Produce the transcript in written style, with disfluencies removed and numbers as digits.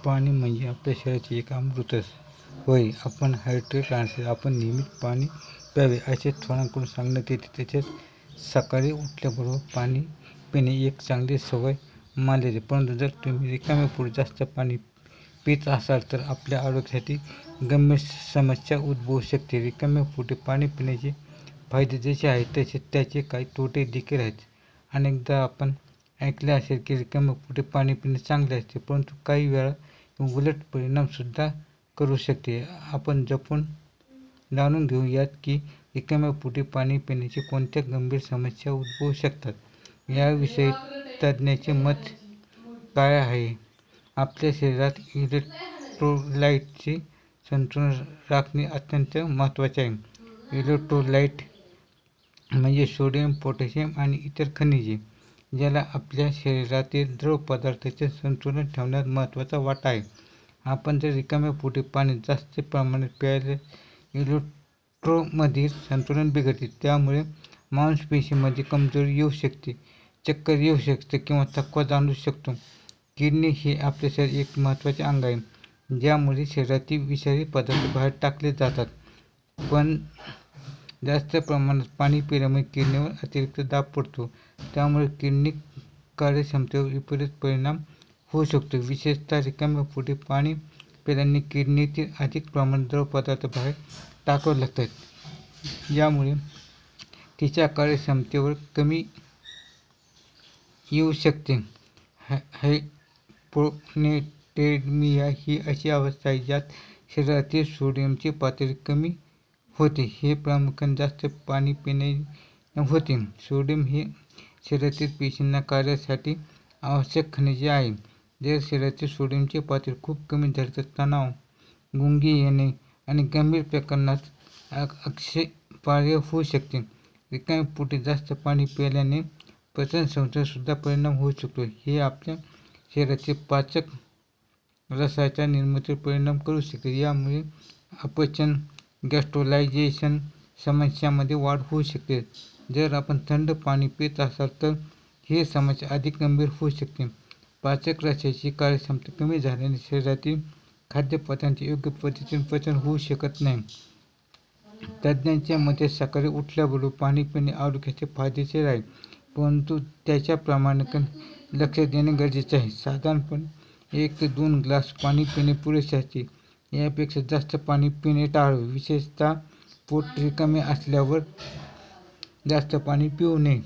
पाणी म्हणजे आपल्या शरीराचे एक अमृतच होय. आपण हायड्रेट राहण्यासाठी आपण नियमित पाणी प्यावे असे थोरांकडून सांगण्यात येते. त्याच्यात सकाळी उठल्याबरोबर पाणी पिणे एक चांगली सवय मानली जाते. परंतु जर तुम्ही रिकाम्या पोटी जास्त पाणी पित असाल तर आपल्या आरोग्यासाठी गंभीर समस्या उद्भवू शकते. रिकाम्या पोटी पाणी पिण्याचे फायदे जसे आहेत तसे त्याचे काही तोटे देखील आहेत. अनेकदा आपण ऐकले असेल की रिकाम्या पोटी पाणी पिणे चांगले असते, परंतु काही वेळा उलट परिणामसुद्धा करू शकते. आपण जपून जाणून घेऊयात की रिकाम्या पोटी पाणी पिण्याचे कोणत्या गंभीर समस्या उद्भवू शकतात. याविषयी तज्ज्ञांचे मत काय आहे? आपल्या शरीरात इलेक्ट्रोलाइटचे संतुलन राखणे अत्यंत महत्त्वाचे आहे. इलेक्ट्रोलाइट म्हणजे सोडियम, पोटॅशियम आणि इतर खनिजे, ज्याला आपल्या शरीरातील द्रव पदार्थांचे संतुलन ठेवण्यात महत्त्वाचा वाटा आहे. आपण जर रिकाम्या पोटी पाणी जास्त प्रमाणात प्यायले इलेक्ट्रोमधील संतुलन बिघडते. त्यामुळे मांसपेशींमध्ये कमजोरी येऊ शकते, चक्कर येऊ शकते किंवा थकवा जाणवू शकतो. किडनी हे आपल्या शरीराचे एक महत्त्वाचे अंग आहे, ज्यामुळे शरीरातील विषारी पदार्थ बाहेर टाकले जातात. पण जास्त प्रमाणात पाणी पिल्यामुळे किडनीवर अतिरिक्त दाब पडतो. त्यामुळे किडनी कार्यक्षमतेवर विपरीत परिणाम होऊ शकतो. विशेषतः रिकाम्या पोटी पाणी पिल्याने किडनीतील अधिक प्रमाणात द्रव पदार्थ बाहेर टाकावे लागतात. यामुळे तिच्या कार्यक्षमतेवर कमी येऊ शकते. हायपोनेट्रेमिया ही अशी अवस्था आहे ज्यात शरीरातील सोडियमची पातळी कमी होते. हे प्रामुख्याने जास्त पाणी पिण्याने होते. सोडियम हे शरीरातील पेशींच्या कार्यासाठी आवश्यक खनिज आहे. जर शरीरातील सोडियमची पातळी खूप कमी झाली तर तणाव, गुंगी येणे आणि गंभीर प्रकरणात अक्षयपार्य होऊ शकते. रिकाम्या पोटी जास्त पाणी प्यायल्याने पचन संस्थेवर सुद्धा परिणाम होऊ शकतो. हे आपल्या शरीरातील पाचक रसाच्या निर्मितीवर परिणाम करू शकते. यामुळे अपचन, गॅस्ट्रोलायझेशन समस्यांमध्ये वाढ होऊ शकते. जर आपण थंड पाणी पित असाल तर ही समस्या अधिक गंभीर होऊ शकते. पाचक रसाची कार्यक्षमता कमी झाल्याने शरीरातील खाद्यपदार्थांचे योग्य पद्धतीने पचन होऊ शकत नाही. तज्ज्ञांच्या मते सकाळी उठल्याबरोबर पाणी पिणे आरोग्यासाठी फायदेशीर आहे, परंतु त्याच्या प्रमाणाकडे लक्ष देणे गरजेचे आहे. साधारणपणे 1 ते 2 ग्लास पाणी पिणे पुरेसे असते. यापेक्षा जास्त पाणी पिणे टाळावे. विशेषतः पोट रिकामे असल्यावर जास्त पाणी पिऊ नये.